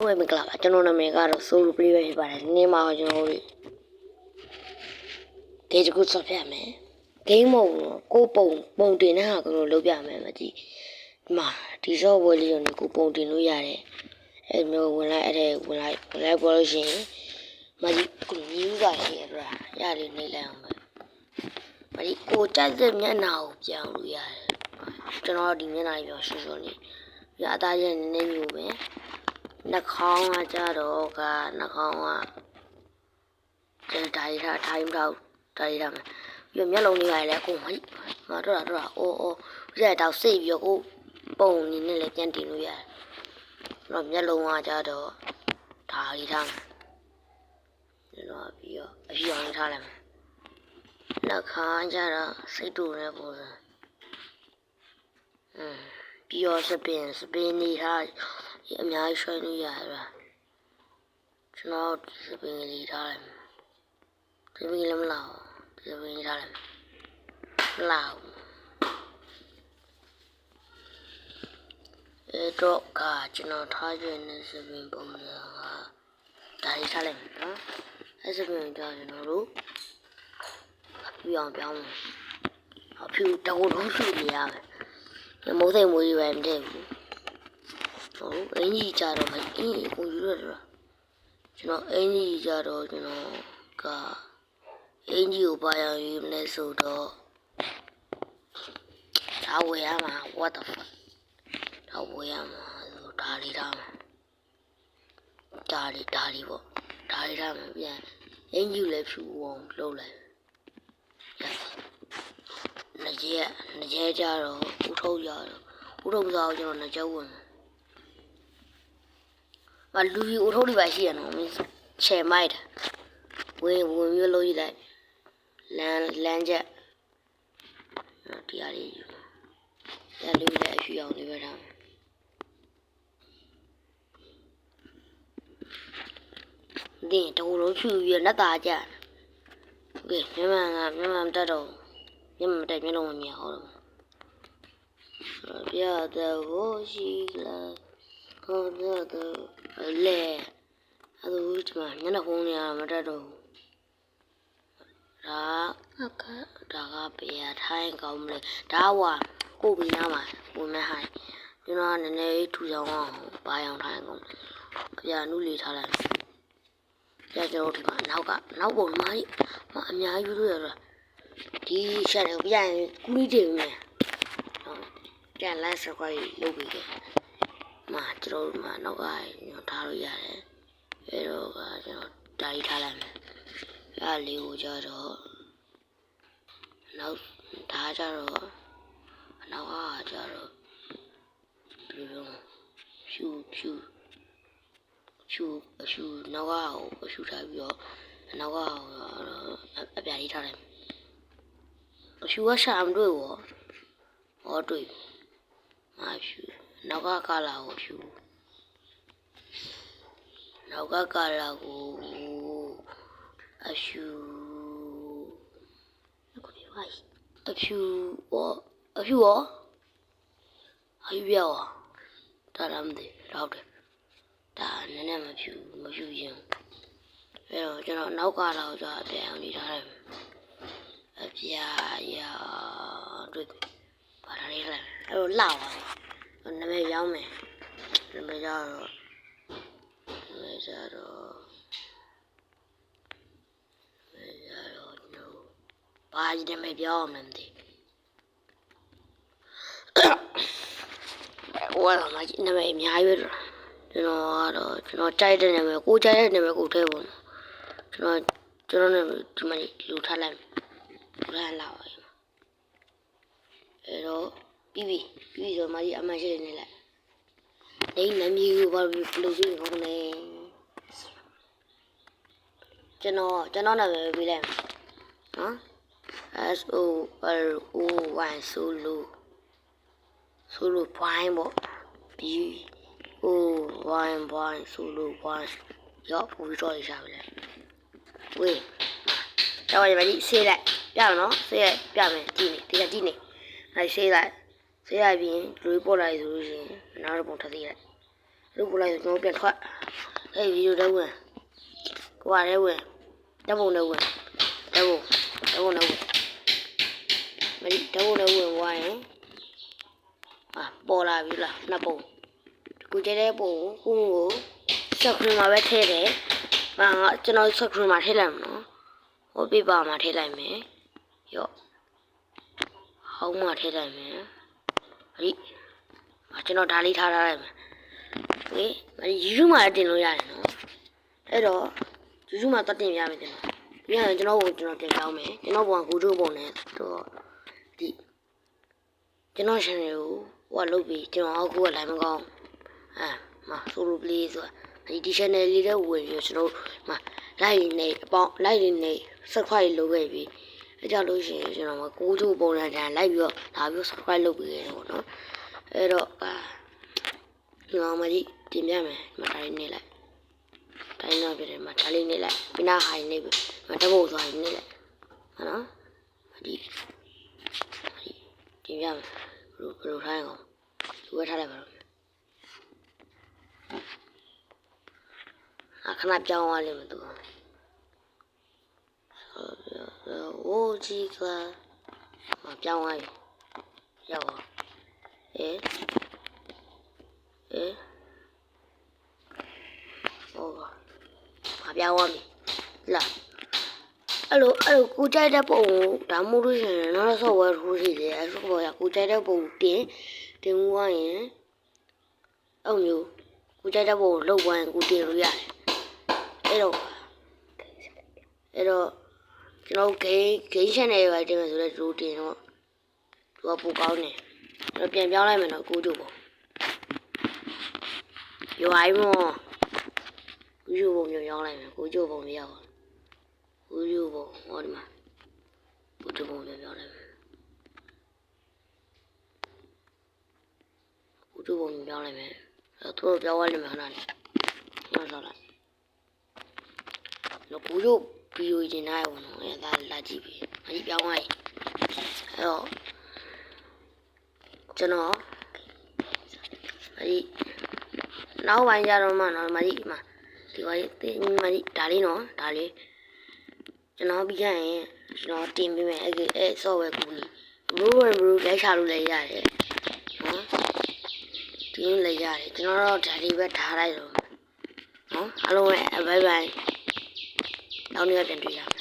ဝယ်မကလာပါကျွန်တော်နာမည်ကတော့ဆိုလိုပလေးပဲဖြစ်ပါတယ်ဒီနေ့မှာကျွန်တော်တို့ဂိမ်းတစ်ခုဆော့ပြမယ်ဂိမ်းမဟုတ်ဘူးကိုပုံတင်တဲ့ဟာကိုလုပ်ပြမယ်မကြည့်ဒီမှာဒီဆော့ဝယ်လေးကိုကိုပုံတင်လို့ရတယ်အဲ့မျိုးဝင်လိုက်ပေါ်လို့ရှိရင်မကြည့်ကိုမြူးပါရှိရတာရလေးနေလိုက်အောင်ပဲမကြည့်ကိုကြိုက်တဲ့မျက်နှာကိုပြောင်းလို့ရတယ်ကျွန်တော်ဒီမျက်နှာလေးပြောရှင်းရှင်းလေးရအသားရဲ့နည်းနည်းမျိုးပဲနှာခေါင်းကကြတော့ကနှာခေါင်းကဒါရီထားထိုင်းထောက်ဒါရီထားမယ်ပြီးမျက်လုံးလေးကလည်းအခုမတော့အိုးပြည့်တော့စိတ်ပြီးကိုပုံနေနဲ့လည်းပြန်တင်လို့ရတယ်တော့မျက်လုံးကကြတော့ဒါရီထားမယ်ကျွန်တော်ပြီးတော့အပြည့်အောင်ထားလိုက်မယ်နှာခေါင်းကြတော့စိတ်တူတဲ့ပုံစံပြီးတော့စပင်းနေထားအများကြီးဆွဲလို့ရတယ်ကျွန်တော်စပင်းလေးထားလိုက်ဒီပင်းလည်းမလာဘူးဒီပင်းထားလိုက်မလာဘူးအဲ့တော့ကကျွန်တော်ထားခြင်းနဲ့စပင်းပုံစံကဒါလေးထားလိုက်နော်အဲ့စပင်းကြောင့်ကျွန်တော်တို့ပြအောင်ပြောင်းမယ်အဖြူတောင်းလို့ဖြူနေရမယ်မိုးစိမ်မိုးကြီးပဲမတည့်ဘူးဟုတ်အင်းကြီးကြတော့မအင်းကိုယူရတော့ကျွန်တော်အင်းကြီးကြတော့ကျွန်တော်ကအင်းကြီးကိုပါရယူမလဲဆိုတော့ဒါဝယ်ရမှာ what the fuck ဒါဝယ်ရမှာဒါလေးထားမှာဒါလေးပေါ့ဒါလေးထားမှာပြန်အင်းကြီးလည်းဖြူအောင်လုပ်လိုက်ငကြဲကြတော့ဥထုတ်ကြတော့ဥထုတ်စားကျွန်တော်ငကြဲဝင်မလူကြီးဥထုတ်တွေပါရှိရနော်မင်းချဲမိုက်တာဝင်ပြီးလို့ရလိုက်လမ်းချက်ဒီအရေးရလေးလည်းအဖြူအောင်နေပဲထားဒီတော့လို့ဖြူရလက်သားကြโอเคမြန်မာတက်တော့မြန်မာတက်မျက်လုံးမမြင်အောင်ပြတဲ့ကိုရှိလားခေါ်တဲ့လေအဲ့ဒါဒီမှာမျက်နှာဖုံးနေရမတက်တော့ဒါကပေးထိုင်းကောင်းမလဲဒါဝါကိုပြီးနားမှာဝင်မဲ့ဟိုင်းကျွန်တော်နည်းနည်းထူဆောင်အောင်ပါအောင်ထိုင်းကောင်းအပြာနုလေးထားလိုက်ကျကျွန်တော်ဒီမှာနောက်ပုံမှာအများကြီးလို့ရတော့ဒီချက်ကိုပြန်ကူးတင်မယ်ပြန်လိုက်စကွာလုပ်ပြီးတယ်မှာကျွန်တော်မှာနောက်ကထားလို့ရတယ်အဲတော့ကကျွန်တော်ဒါကြီးထားလိုက်မယ်အဲလေးကိုကြတော့နောက်ဒါကြတော့နောက်ကကြတော့ဘယ်လိုဖြူနောက်ကဖြူထားပြီးတော့နောက်ကအပြာလေးထားလိုက်ဖြူကရှာမတွေ့ဘူးဟောတွေ့ဖြူနောက်ကကာလာကိုဖြူနောက်ကကာလာကိုအဖြူရောအပြောဒါလည်းမသိတော့တယ်ဒါနည်းနည်းမဖြူရင်အဲတော့ကျွန်တော်နောက်ကလာကိုကြာပြန်အောင်နေထားတယ်အပြာရတွေ့ပါလာလေးလိုက်အဲတော့လှပါနာမည်ရောင်းမယ်နာမည်ကြတော့ဘာကြီးနာမည်ပြောင်းမှမသိဝါလာမကြီးနာမည်အများကြီးပဲကျွန်တော်ကြိုက်တဲ့နာမည်ကိုကြိုက်တဲ့နာမည်ကိုထည့်ဖို့ကျွန်တော်နာမည်ဒီမှာလူထားလိုက်လူထားလာပါအဲတော့ပြီးဆိုမကြီးအမှန်ရှိနေလိုက်နေနာမည်ကိုဘာလို့လုပ်ကြည့်ခေါင်းလဲကျွန်တော်နာမည်ပေးလိုက်နော် SOLO1 solo ဘိုင်းပေါ့ BOY solo ဘိုင်းရောပူပြီးတော့ရရှာပြီလေဝေးတော့ရပါလိဆေးလိုက်ပြမနော်ဆေးလိုက်ပြမယ်ကြည့်နေအဲဆေးလိုက်ပြီးလူပေါ်လာဆိုလို့ရှိရင်နောက်တော့ပုံထပ်သေးလိုက် လုပ်ပို့လိုက်ကျွန်တော်ပြန်ထွက်အဲ့ဗီဒီယိုတော့ဝင်ကိုကလည်းဝင်တက်ပုံလည်းဝင်တက်ပုံလည်းဝင်မဒီတက်ပုံလည်းဝင်ဝိုင်းပေါ်လာပြီလားနှစ်ပုံကိုကျတဲ့ပုံကိုဆက်ခရမှာပဲထည့်တယ်ငါကျွန်တော်ဆက်ခရမှာထည့်လိုက်မှာနော်ဟိုပြပါမှာထည့်လိုက်မယ်ရော့ဟောင်းမှာထည့်လိုက်မယ်ဒီကျွန်တော်ဒါလေးထားလိုက်မယ်ဟေးဒီယူယူမှာတင်လို့ရတယ်နော်အဲ့တော့ယူယူမှာတက်တင်ရမယ်တင်တော့ပြီးရင်ကျွန်တော်တင်ကြောင်းမယ်ကျွန်တော်ဘုံကကိုချိုးပုံနဲ့တော့ဒီကျွန်တော် channel ကိုဟိုကလုပ်ပြီးကျွန်တော်အောက်ကိုလိုက်မကောင်းမဆိုလိုပလေးဆိုတာဒီ channel လေးတော့ဝင်ပြီးကျွန်တော်မလိုက်နေအပေါင်းလိုက်နေ subscribe လုပ်ခဲ့ပြီးအဲကြောင့်လို့ရှိရင်ကျွန်တော်ကကိုချိုးပုံနဲ့တန်းလိုက်ပြီးတော့ဒါပြီး subscribe လုပ်ပြီးရတော့နော်အဲ့တော့ဒီမှာမကြီးတင်ပြမယ်မတိုင်းနေလိုက်တိုင်းတော့ပြတယ်မှာဒါလေးနေလိုက်ပြီးနာဟိုင်းနေပြီမတဘုတ်သွားနေလိုက်နော်ဒီတင်ပြမယ်ဘယ်လိုထိုင်းအောင်လူဝဲထားလိုက်ပါတော့ခဏပြောင်းသွားလိမ့်မယ်သူโอ้ကြီးကပြောင်းသွားပြီရောက်ပါဟုတ်ပါပြောင်းသွားပြီလာအဲ့လိုကိုကြိုက်တဲ့ပုံဒါမှမဟုတ်ရင်နောက်ဆော့ဝဲထိုးစီတယ်အဲ့ဆိုတော့ကိုကြိုက်တဲ့ပုံတင်သွားရင်အဲ့မျိုးကိုကြိုက်တဲ့ပုံလှုပ်သွားရင်ကိုတင်လို့ရတယ်အဲ့တော့ကျွန်တော်ဂိမ်း channel တွေတင်မယ်ဆိုတော့ဒီတင်တော့သူကပိုကောင်းတယ်ကျွန်တော်ပြန်ပြောင်းလိုက်မယ်နော်ကိုကျို့ပေါ့ရွာမောကိုကျို့ပုံပြောင်းလိုက်မယ်ကိုကျို့ပုံမရောက်ကိုကျို့ပုံဟောဒီမှာကိုကျို့ပုံပြောင်းလိုက်မယ်ကိုကျို့ပုံပြောင်းလိုက်မယ်သူတို့ပြောင်းသွားလိမ့်မယ်ခဏလေးနောက်ဆောက်လိုက်တော့ကိုကျို့ဗီဒီယိုကျင်ထားရပါတော့အဲ့ဒါလာကြည့်ပြီအကြီးပြောင်းသွားပြီအဲ့တော့ကျွန်တော်နောက်ပိုင်းကြတော့မှနော်မကြီးမှာဒီပါရေးမကြီးဒါလေးနော်ဒါလေးကျွန်တော်ပြီးခဲ့ရင်ကျွန်တော်တင်ပေးမယ်အဲ့ software ကူလေးဘရိုလိုက်ချလို့လည်းရတယ်နော်တင်လည်းရတယ်ကျွန်တော်တော့ဒါလေးပဲထားလိုက်တော့နော်အားလုံးပဲဘိုင်ဘိုင်နောက်နေ့ပြန်တွေ့ရမယ်